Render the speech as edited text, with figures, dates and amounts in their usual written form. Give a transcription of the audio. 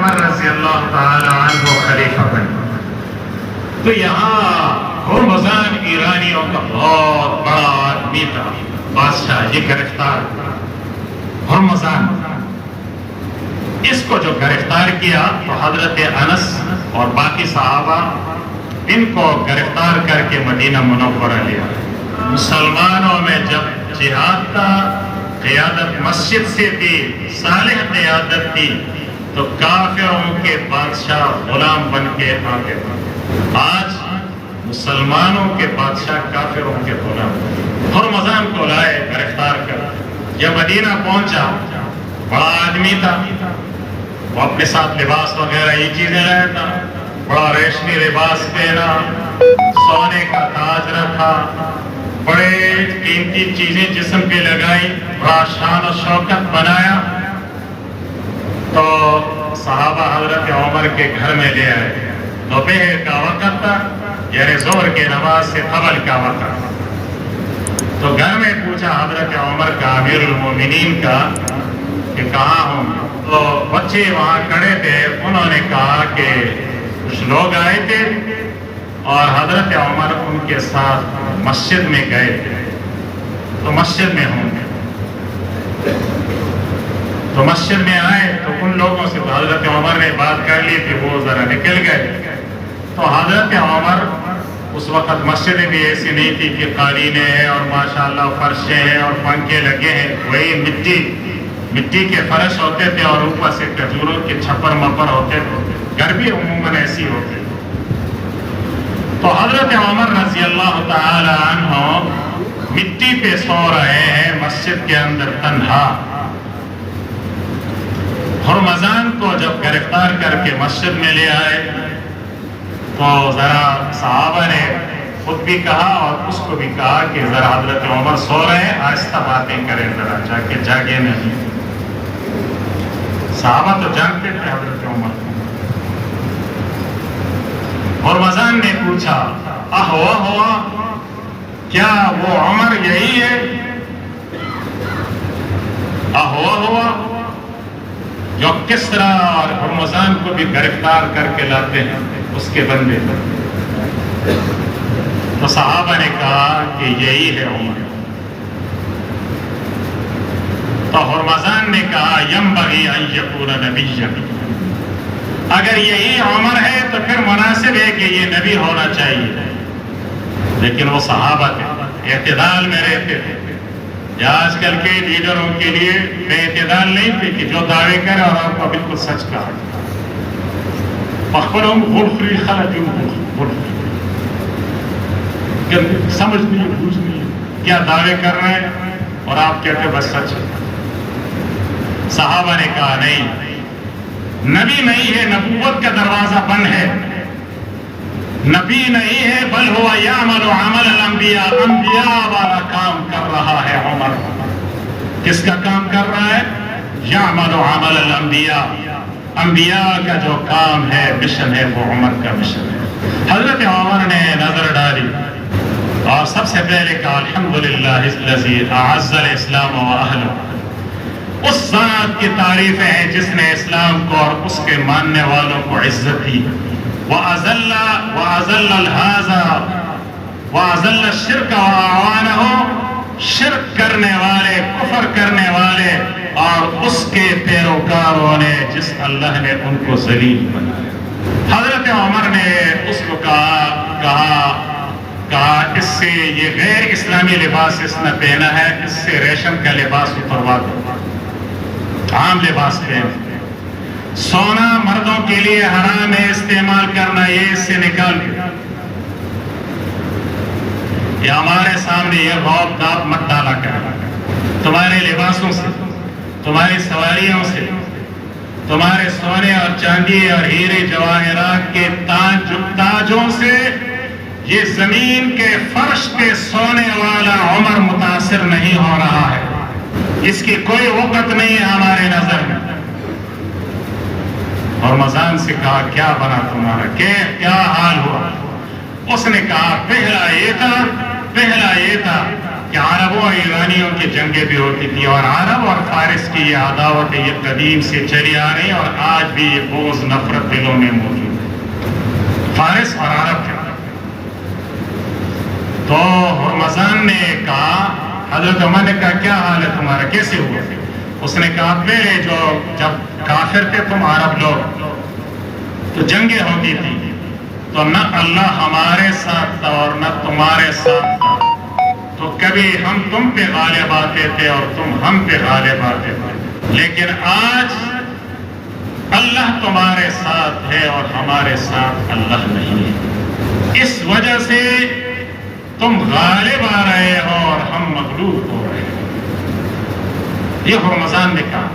عمر رضی اللہ تعالی عنہ خلیفہ بنے تو یہاں ہرمزان ایرانیوں کا بہت بڑا آدمی تھا، بادشاہ، یہ گرفتار ہرمزان۔ اس کو جو گرفتار کیا تو حضرت انس اور باقی صحابہ ان کو گرفتار کر کے مدینہ منورہ لیا۔ مسلمانوں میں جب جہاد کا قیادت مسجد سے تھی، صالح قیادت تھی، تو کافروں کے بادشاہ غلام بن کے آگے بڑھے۔ آج مسلمانوں کے بادشاہ کافروں کے غلام۔ ہرمزان کو لائے گرفتار کر، جب مدینہ پہنچا، بڑا آدمی تھا، وہ اپنے ساتھ لباس وغیرہ یہ چیزیں لایا تھا، بڑا ریشمی لباس پہنا، سونے کا تاج رکھا، بڑے قیمتی چیزیں جسم پہ لگائی، بڑا شان و شوکت بنایا۔ تو صحابہ حضرت عمر کے گھر میں لے آئے۔ دوپہر کا وقت تھا، یعنی ظہر کے نماز سے قبل کا وقت۔ تو گھر میں پوچھا حضرت عمر کا، امیر المومنین کا، کہ کہاں ہوں؟ تو بچے وہاں کھڑے تھے، انہوں نے کہا کہ کچھ لوگ آئے تھے اور حضرت عمر ان کے ساتھ مسجد میں گئے تھے، تو مسجد میں ہوں گے۔ تو مسجد میں آئے تو ان لوگوں سے حضرت عمر نے بات کر لی تھی، وہ ذرا نکل گئے۔ تو حضرت عمر اس وقت مسجد بھی ایسی نہیں تھی کہ قالینیں ہیں اور ماشاءاللہ فرشیں ہیں اور پنکھے لگے ہیں، وہی مٹی کے فرش ہوتے تھے اور اوپر سے کھجوروں کے چھپر مپر ہوتے تھے، گھر بھی عموماً ایسی ہوتے۔ تو حضرت عمر رضی اللہ تعالی عنہ مٹی پہ سو رہے ہیں مسجد کے اندر تنہا۔ ہرمزان کو جب گرفتار کر کے مسجد میں لے آئے تو ذرا صحابہ نے خود بھی کہا اور اس کو بھی کہا کہ ذرا حضرت عمر سو رہے ہیں، آہستہ باتیں کریں، ذرا جا کے جاگے نہیں۔ صحابہ تو جانتے تھے حضرت عمر۔ ہرمزان نے پوچھا، ہوا کیا وہ عمر یہی ہے؟ ہوا جو کس طرح اور ہرمزان کو بھی گرفتار کر کے لاتے ہیں اس کے بندے۔ تو صحابہ نے کہا کہ یہی ہے عمر۔ تو ہرمزان نے کہا ینبغی ان یکون نبیا، اگر یہی عمر ہے تو پھر مناسب ہے کہ یہ نبی ہونا چاہیے۔ لیکن وہ صحابہ تھے، اعتدال میں رہتے تھے۔ آج کل کے لیڈروں کے لیے بے اعتدال نہیں تھے کہ جو دعوے کرے اور آپ کو بالکل سچ کہا۔ سمجھ نہیں، بوجھ نہیں، کیا دعوے کر رہے ہیں اور آپ کہتے بس سچ ہے۔ صحابہ نے کہا نہیں، نبی نہیں ہے، نبوت کا دروازہ بند ہے، نبی نہیں ہے، بل ہوا یعمل عمل الانبیاء، انبیاء والا کام کر رہا ہے عمر۔ کس کا کام کر رہا ہے؟ یعمل عمل الانبیاء، انبیاء کا جو کام ہے، مشن ہے، وہ عمر کا مشن ہے۔ حضرت عمر نے نظر ڈالی اور سب سے پہلے کہا الحمدللہ الذی اعز الاسلام واہلہ، اس ذات کی تعریفیں ہیں جس نے اسلام کو اور اس کے ماننے والوں کو عزت دی۔ وَأَذَلَّ الشِّرْكَ وَأَعْوَانَهُ، شرک کرنے والے، کفر کرنے والے اور اس کے پیروکاروں نے جس اللہ نے ان کو ذلیل بنایا۔ حضرت عمر نے اس کو کہا اس سے یہ غیر اسلامی لباس اس نے پہنا ہے، اس سے ریشم کا لباس اتروا دو، عام لباس پہن۔ سونا مردوں کے لیے حرام ہے استعمال کرنا، یہ اس سے نکال دیا۔ یہ ہمارے سامنے یہ غوب داب مت ڈالا کرے، تمہارے لباسوں سے، تمہاری سواریوں سے، تمہارے سونے اور چاندی اور ہیرے جواہرات کے تاجوں سے یہ زمین کے فرش پہ سونے والا عمر متاثر نہیں ہو رہا ہے، اس کی کوئی وقت نہیں ہے ہمارے نظر میں۔ اور ہرمزان سے کہا کیا بنا تمہارا، کیا حال ہوا؟ اس نے کہا پہلا یہ تھا کہ عربوں اور ایرانیوں کی جنگیں بھی ہوتی تھی، اور عرب اور فارس کی یہ عداوت یہ قدیم سے چلی آ رہی اور آج بھی یہ بغض نفرت دلوں میں موجود ہے فارس اور عرب کے۔ تو ہرمزان نے کہا، حضرت عمر نے کہا کیا حال ہے تمہارا، کیسے ہوا؟ اس نے کہا پہلے جو جب کافر تھے تم عرب لوگ تو جنگیں ہوتی تھی تو نہ اللہ ہمارے ساتھ تھا اور نہ تمہارے ساتھ تھا، تو کبھی ہم تم پہ غالب آتے تھے اور تم ہم پہ غالب آتے تھے، لیکن آج اللہ تمہارے ساتھ ہے اور ہمارے ساتھ اللہ نہیں ہے، اس وجہ سے تم غالب آ رہے ہو اور ہم مغلوب ہو رہے ہیں۔ یہ ہرمزان نے کہا۔